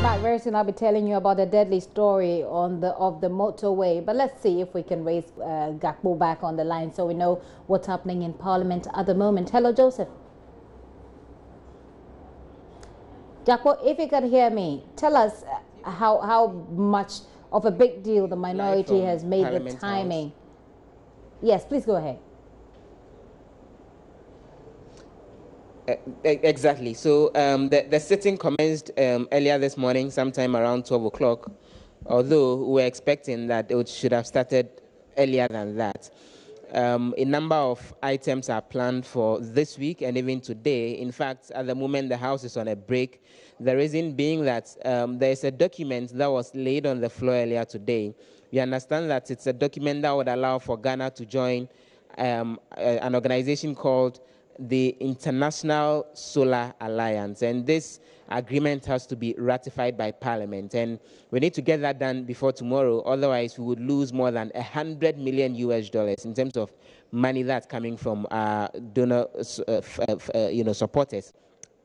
back very soon. I'll be telling you about the deadly story of the motorway. But let's see if we can raise Gakpo back on the line so we know what's happening in Parliament at the moment. Hello, Joseph. Gakpo, if you can hear me, tell us how much of a big deal the minority has made the timing. House. Yes, please go ahead. Exactly. So the sitting commenced earlier this morning, sometime around 12 o'clock, although we were expecting that it should have started earlier than that. A number of items are planned for this week and even today. In fact, at the moment, the House is on a break. The reason being that there is a document that was laid on the floor earlier today. We understand that it's a document that would allow for Ghana to join an organization called the International Solar Alliance, and this agreement has to be ratified by Parliament, and we need to get that done before tomorrow. Otherwise, we would lose more than $100 million in terms of money that's coming from donor, supporters.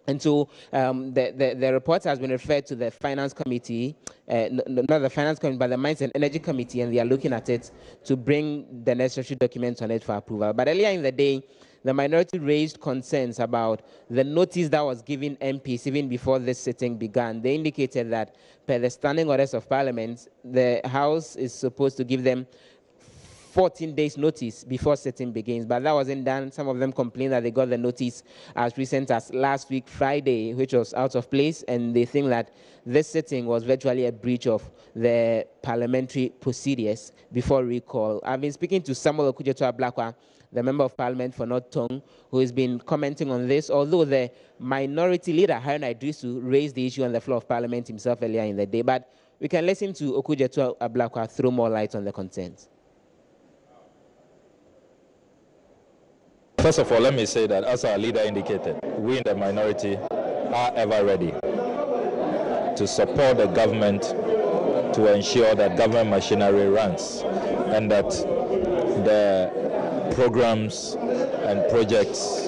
And so the report has been referred to the Finance Committee, not the Finance Committee, but the Mines and Energy Committee, and they are looking at it to bring the necessary documents on it for approval. But earlier in the day, the minority raised concerns about the notice that was given MPs even before this sitting began. They indicated that per the standing orders of Parliament, the House is supposed to give them 14 days notice before sitting begins, but that wasn't done. Some of them complained that they got the notice as recent as last week, Friday, which was out of place, and they think that this sitting was virtually a breach of the parliamentary procedures before recall. I've been speaking to Samuel Okudzeto-Ablakwa, the Member of Parliament for North Tongue, who has been commenting on this, although the minority leader, Harun Idrisu, raised the issue on the floor of Parliament himself earlier in the day. But we can listen to Okudzeto-Ablakwa throw more light on the concerns. First of all, let me say that, as our leader indicated, we in the minority are ever ready to support the government to ensure that government machinery runs and that the programs and projects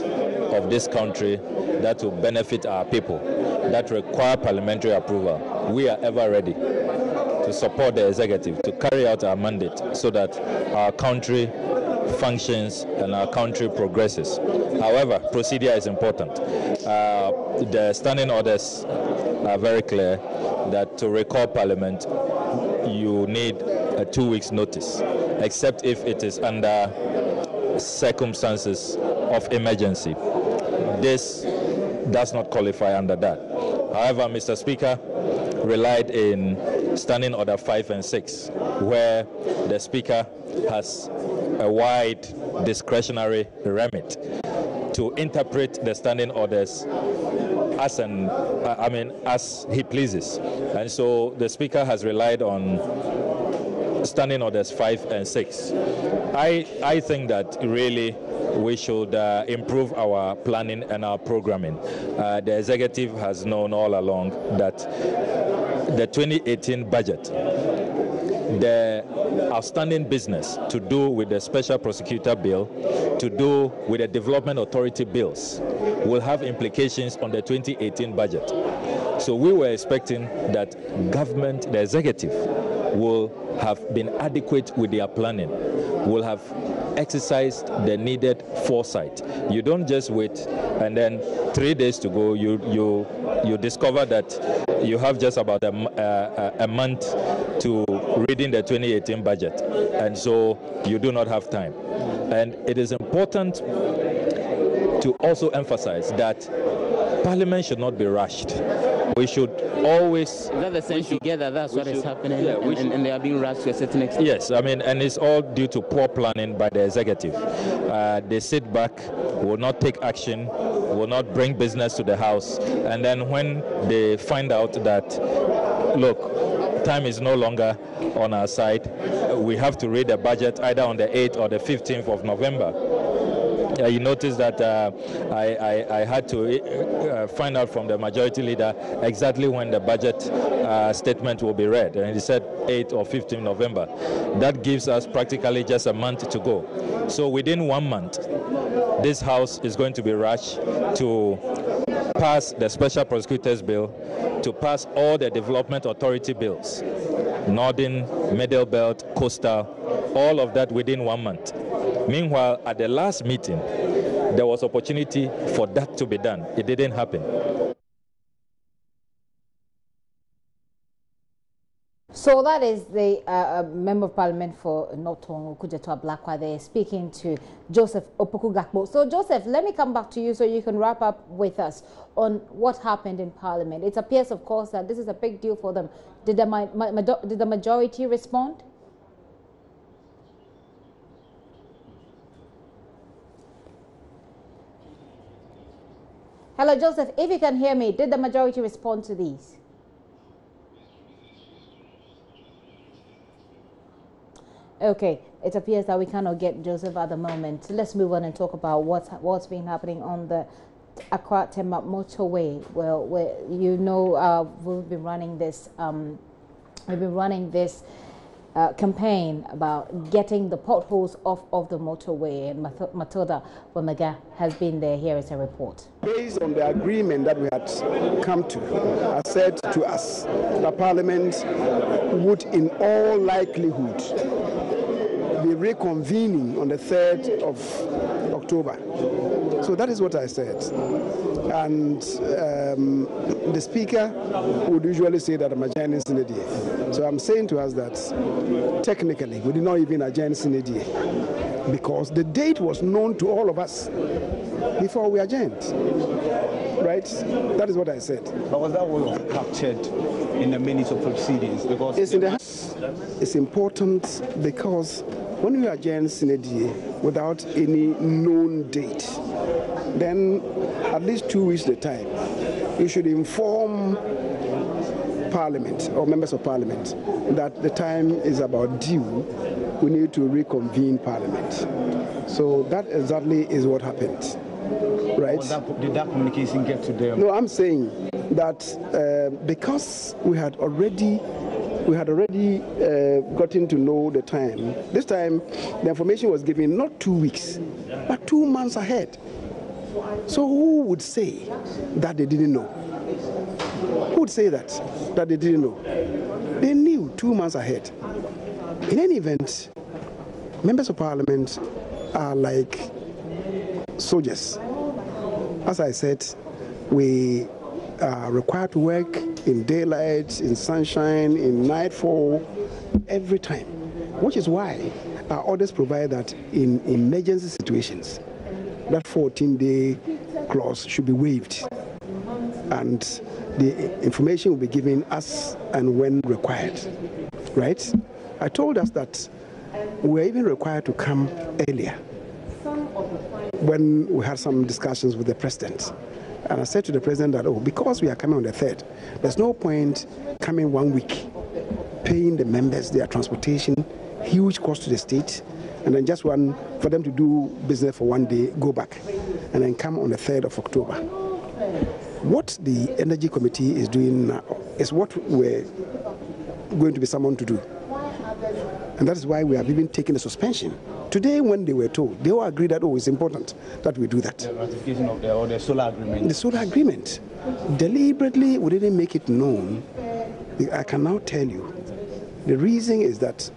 of this country that will benefit our people, that require parliamentary approval, we are ever ready to support the executive to carry out our mandate so that our country functions and our country progresses. However, procedure is important. The standing orders are very clear that to recall Parliament, you need a 2 weeks notice, except if it is under circumstances of emergency. This does not qualify under that. However, Mr. Speaker relied in Standing Order 5 and 6, where the Speaker has a wide discretionary remit to interpret the standing orders as he pleases. And so the Speaker has relied on Standing Orders 5 and 6. I think that really we should improve our planning and our programming. The executive has known all along that the 2018 budget, the outstanding business to do with the special prosecutor bill, to do with the development authority bills, will have implications on the 2018 budget. So we were expecting that government, the executive, will have been adequate with their planning, will have exercised the needed foresight. You don't just wait and then 3 days to go, you discover that you have just about a month to reading the 2018 budget, and so you do not have time. And it is important to also emphasize that Parliament should not be rushed. We should always... Is that the sense you get that that's what is happening, yeah, and they are being rushed to a certain extent? Yes, I mean, and it's all due to poor planning by the executive. They sit back, will not take action, will not bring business to the House, and then when they find out that, look, time is no longer on our side, we have to read the budget either on the 8th or the 15th of November. You notice that I had to find out from the majority leader exactly when the budget statement will be read, and he said 8th or 15th November. That gives us practically just a month to go. So within 1 month, this House is going to be rushed to pass the Special Prosecutors Bill, to pass all the Development Authority bills, Northern, Middle Belt, Coastal, all of that within 1 month. Meanwhile, at the last meeting, there was opportunity for that to be done. It didn't happen. So that is the Member of Parliament for Norton Kujetwa Blakwa there speaking to Joseph Opoku Gakpo. So Joseph, let me come back to you so you can wrap up with us on what happened in Parliament. It appears, of course, that this is a big deal for them. Did the majority respond? Hello, Joseph, if you can hear me, did the majority respond to these? Okay, it appears that we cannot get Joseph at the moment. Let's move on and talk about what's been happening on the Accra Tema motorway. Well, you know, we've been running this campaign about getting the potholes off of the motorway, and Matilda Wamaga has been there. Here is a report. Based on the agreement that we had come to, has said to us that Parliament would in all likelihood be reconvening on the 3rd of October. So that is what I said. And the Speaker would usually say that I'm adjourning Senate. So I'm saying to us that technically we did not even adjourn Senate because the date was known to all of us before we adjourned. Right? That is what I said. But was that what captured in the minutes of proceedings? Because it's important because when we adjourn Senate without any known date, then at least 2 weeks at a time, you should inform Parliament or members of Parliament that the time is about due. We need to reconvene Parliament. So that exactly is what happened. Right? Did that communication get to them? No, I'm saying that because we had already gotten to know the time. This time, the information was given not 2 weeks, but 2 months ahead. So who would say that they didn't know? Who would say that they didn't know? They knew 2 months ahead. In any event, members of Parliament are like soldiers. As I said, we are required to work in daylight, in sunshine, in nightfall, every time. Which is why our orders provide that in emergency situations, that 14-day clause should be waived. And the information will be given as and when required. Right? I told us that we are even required to come earlier when we had some discussions with the President. And I said to the President that, because we are coming on the 3rd, there's no point coming 1 week, paying the members their transportation, huge cost to the state, and then just for them to do business for 1 day, go back, and then come on the 3rd of October. What the Energy Committee is doing now is what we're going to be summoned to do. And that is why we have even taken a suspension. Today, when they were told, they all agreed that, it's important that we do that. The ratification of the solar agreement. The solar agreement. Deliberately, we didn't make it known. I can now tell you. The reason is that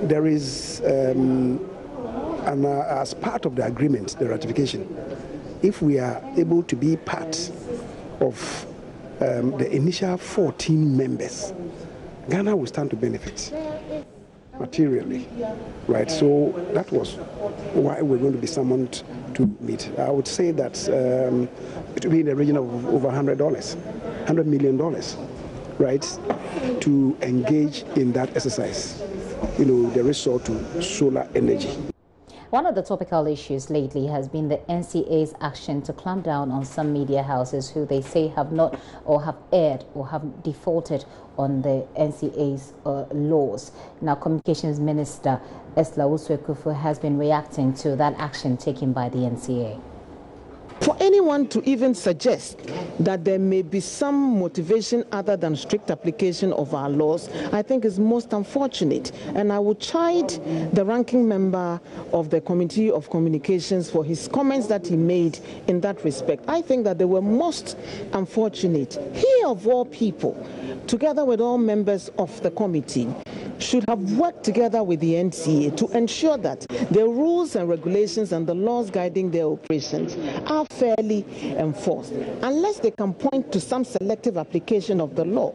there is, as part of the agreement, the ratification, if we are able to be part of the initial 14 members, Ghana will stand to benefit materially, right? So that was why we're going to be summoned to meet. I would say that it will be in the region of over $100 million, right, to engage in that exercise. The resort to solar energy. One of the topical issues lately has been the NCA's action to clamp down on some media houses who they say have not or have erred or have defaulted on the NCA's laws. Now, Communications Minister Esla Usu-Ekufo has been reacting to that action taken by the NCA. For anyone to even suggest that there may be some motivation other than strict application of our laws, I think is most unfortunate. And I would chide the ranking member of the Committee of Communications for his comments that he made in that respect. I think that they were most unfortunate. He, of all people, together with all members of the committee, should have worked together with the NCA to ensure that the rules and regulations and the laws guiding their operations are fairly enforced, unless they can point to some selective application of the law.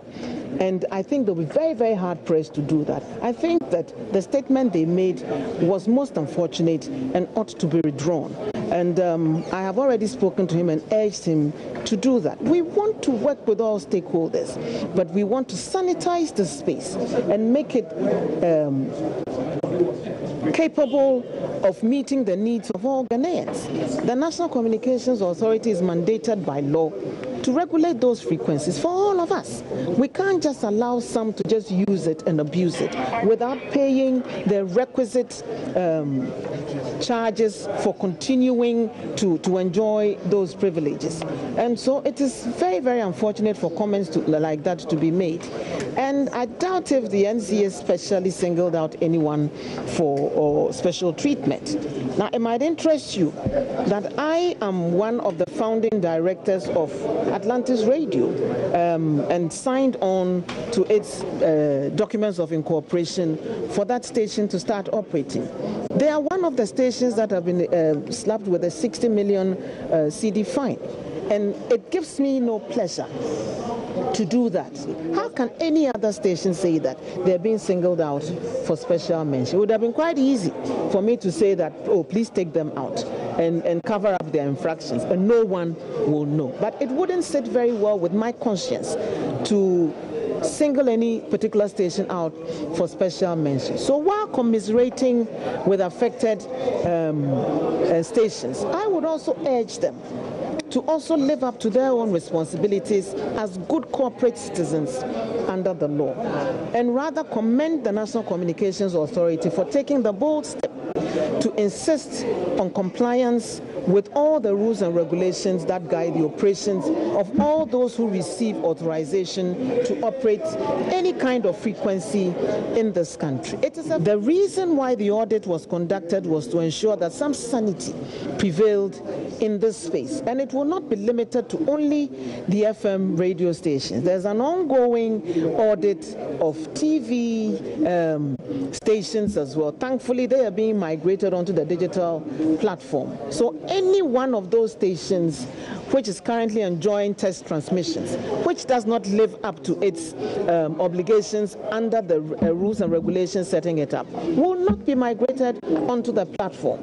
And I think they'll be very, very hard-pressed to do that. I think that the statement they made was most unfortunate and ought to be withdrawn. And I have already spoken to him and urged him to do that. We want to work with all stakeholders, but we want to sanitize the space and make it capable of meeting the needs of all Ghanaians. The National Communications Authority is mandated by law to regulate those frequencies for all of us. We can't just allow some to just use it and abuse it without paying the requisite charges for continuing to enjoy those privileges. And so it is very, very unfortunate for comments like that to be made. And I doubt if the NCA specially singled out anyone for special treatment. Now, it might interest you that I am one of the founding directors of Atlantis Radio and signed on to its documents of incorporation for that station to start operating. They are one of the stations that have been slapped with a 60 million CD fine. And it gives me no pleasure to do that. How can any other station say that they're being singled out for special mention? It would have been quite easy for me to say that, oh, please take them out and cover up their infractions, and no one will know. But it wouldn't sit very well with my conscience to single any particular station out for special mention. So while commiserating with affected stations, I would also urge them to also live up to their own responsibilities as good corporate citizens under the law, and rather commend the National Communications Authority for taking the bold step to insist on compliance with all the rules and regulations that guide the operations of all those who receive authorization to operate any kind of frequency in this country. The reason why the audit was conducted was to ensure that some sanity prevailed in this space, and it will not be limited to only the FM radio stations. There's an ongoing audit of TV stations as well. Thankfully, they are being migrated onto the digital platform. So any one of those stations which is currently enjoying test transmissions, which does not live up to its obligations under the rules and regulations setting it up, will not be migrated onto the platform.